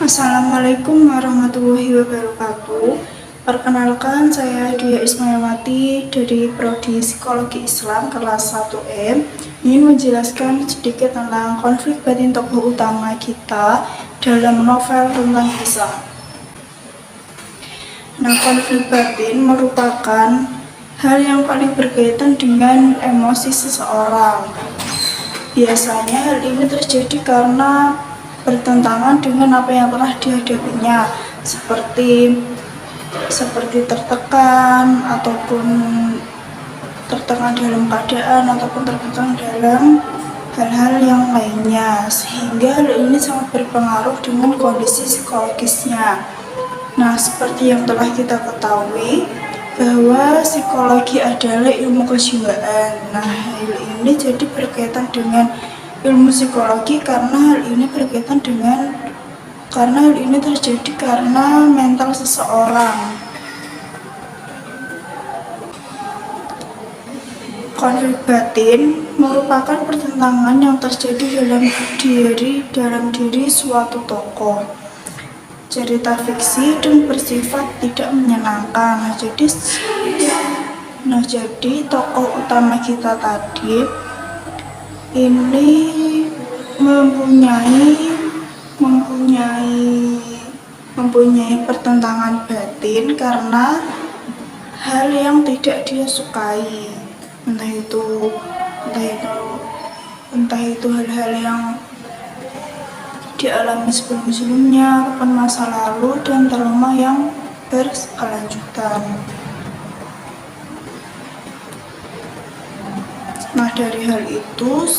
Assalamualaikum warahmatullahi wabarakatuh. Perkenalkan, saya Dia Ismailwati dari Prodi Psikologi Islam kelas 1M. Ingin menjelaskan sedikit tentang konflik batin tokoh utama kita dalam novel tentang kisah. Nah, konflik batin merupakan hal yang paling berkaitan dengan emosi seseorang. Biasanya hal ini terjadi karena bertentangan dengan apa yang telah dihadapinya, seperti tertekan ataupun tertekan dalam keadaan ataupun tertekan dalam hal-hal yang lainnya, sehingga hal ini sangat berpengaruh dengan kondisi psikologisnya. Nah, seperti yang telah kita ketahui bahwa psikologi adalah ilmu kejiwaan. Nah, hal ini jadi berkaitan dengan ilmu psikologi karena hal ini terjadi karena mental seseorang. Konflik batin merupakan pertentangan yang terjadi dalam diri suatu tokoh. Cerita fiksi dan bersifat tidak menyenangkan. Jadi tokoh utama kita tadi ini mempunyai pertentangan batin karena hal yang tidak dia sukai, entah itu hal-hal yang dialami sebelumnya ataupun masa lalu dan trauma yang berkelanjutan. Nah, dari hal itu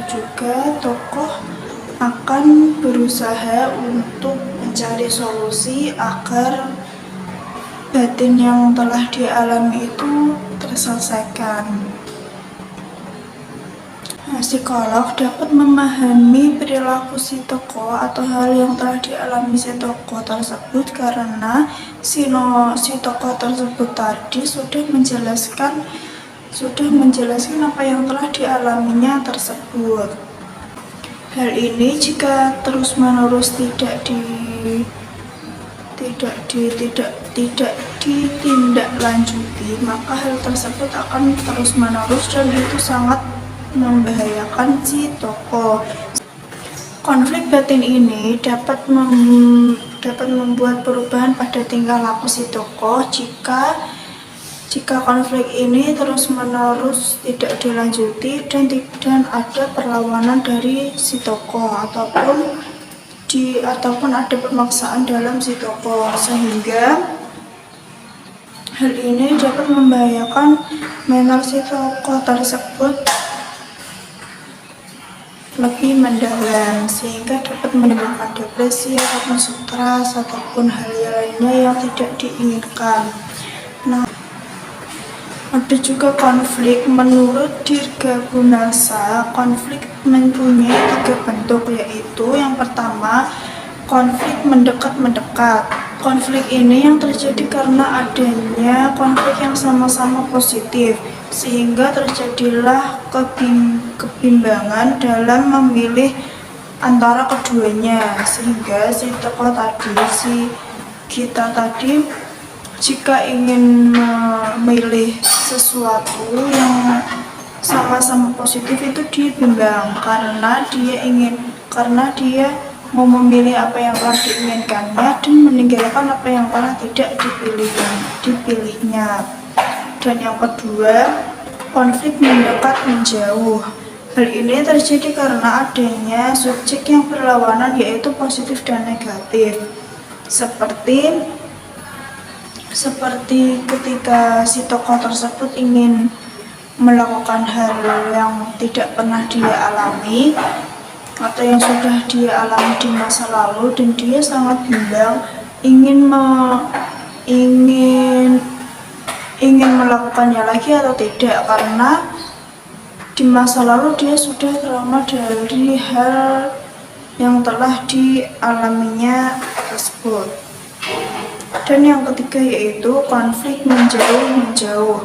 juga tokoh akan berusaha untuk mencari solusi agar batin yang telah dialami itu terselesaikan. Nah, psikolog dapat memahami perilaku si tokoh atau hal yang telah dialami si tokoh tersebut karena si tokoh tersebut tadi sudah menjelaskan apa yang telah dialaminya tersebut. Hal ini jika terus-menerus tidak ditindaklanjuti, maka hal tersebut akan terus-menerus dan itu sangat membahayakan si tokoh. Konflik batin ini dapat membuat perubahan pada tingkah laku si tokoh jika konflik ini terus-menerus tidak dilanjuti dan ada perlawanan dari si tokoh ataupun ada pemaksaan dalam si tokoh, sehingga hal ini dapat membahayakan mental si tokoh tersebut lebih mendalam, sehingga dapat menimbulkan depresi ataupun stres ataupun hal lainnya yang tidak diinginkan. Nah, ada juga konflik. Menurut Dirga Gunasa, konflik mempunyai 3 bentuk, yaitu yang pertama, konflik mendekat-mendekat. Konflik ini yang terjadi karena adanya konflik yang sama-sama positif, sehingga terjadilah kebimbangan dalam memilih antara keduanya, sehingga si tokoh tadi, kita tadi, jika ingin memilih sesuatu yang sama-sama positif itu dia bimbang karena dia mau memilih apa yang telah diinginkannya dan meninggalkan apa yang telah tidak dipilihnya. Dan yang kedua, konflik mendekat menjauh. Hal ini terjadi karena adanya subjek yang berlawanan, yaitu positif dan negatif, seperti Seperti ketika si tokoh tersebut ingin melakukan hal yang tidak pernah dia alami atau yang sudah dia alami di masa lalu, dan dia sangat bimbang ingin ingin melakukannya lagi atau tidak, karena di masa lalu dia sudah trauma dari hal yang telah dialaminya tersebut. Dan yang ketiga yaitu konflik menjauh-menjauh.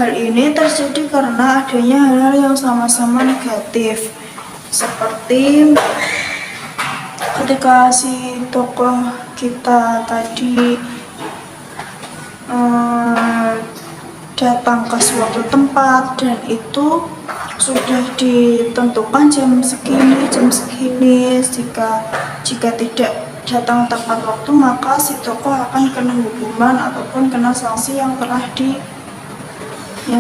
Hal ini terjadi karena adanya hal-hal yang sama-sama negatif, seperti ketika si tokoh kita tadi datang ke suatu tempat dan itu sudah ditentukan jam segini, jika tidak datang tepat waktu maka si tokoh akan kena hukuman ataupun kena sanksi yang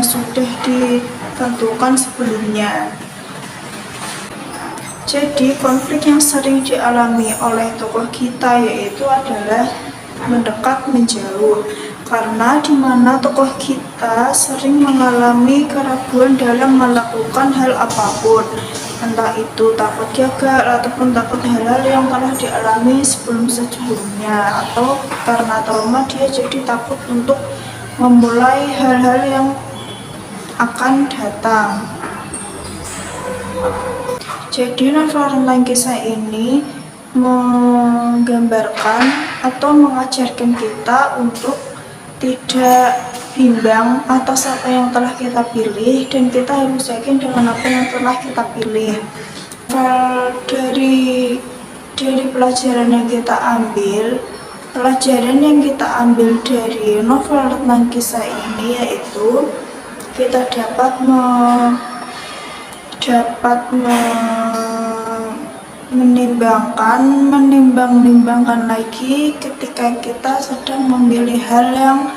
sudah ditentukan sebelumnya. Jadi konflik yang sering dialami oleh tokoh kita yaitu adalah mendekat menjauh, karena di mana tokoh kita sering mengalami keraguan dalam melakukan hal apapun, entah itu takut gagal ataupun takut hal-hal yang telah dialami sebelumnya, atau karena trauma dia jadi takut untuk memulai hal-hal yang akan datang. Jadi novel Rentang Kisah ini menggambarkan atau mengajarkan kita untuk tidak bimbang atas apa yang telah kita pilih, dan kita harus yakin dengan apa yang telah kita pilih. Dari pelajaran yang kita ambil dari novel Rentang Kisah ini yaitu kita dapat menimbang-nimbangkan lagi ketika kita sedang memilih hal yang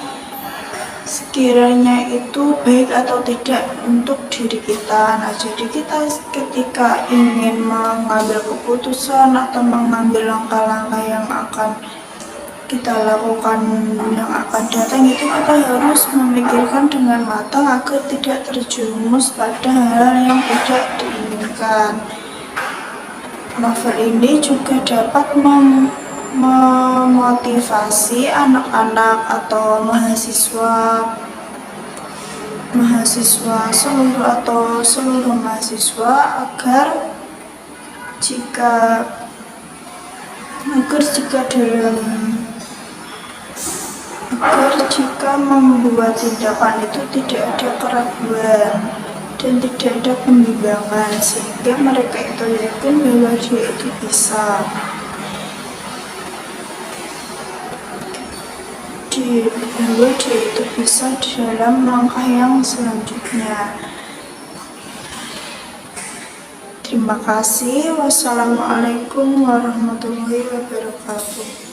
sekiranya itu baik atau tidak untuk diri kita. Nah, jadi kita ketika ingin mengambil keputusan atau mengambil langkah-langkah yang akan kita lakukan yang akan datang, itu kita harus memikirkan dengan matang agar tidak terjerumus pada hal yang tidak diinginkan. Novel ini juga dapat memotivasi anak-anak atau seluruh mahasiswa agar jika membuat tindakan itu tidak ada keraguan dan tidak ada pembimbangan, sehingga mereka itu yakin bahwa dia itu bisa dalam langkah yang selanjutnya. Terima kasih. Wassalamualaikum warahmatullahi wabarakatuh.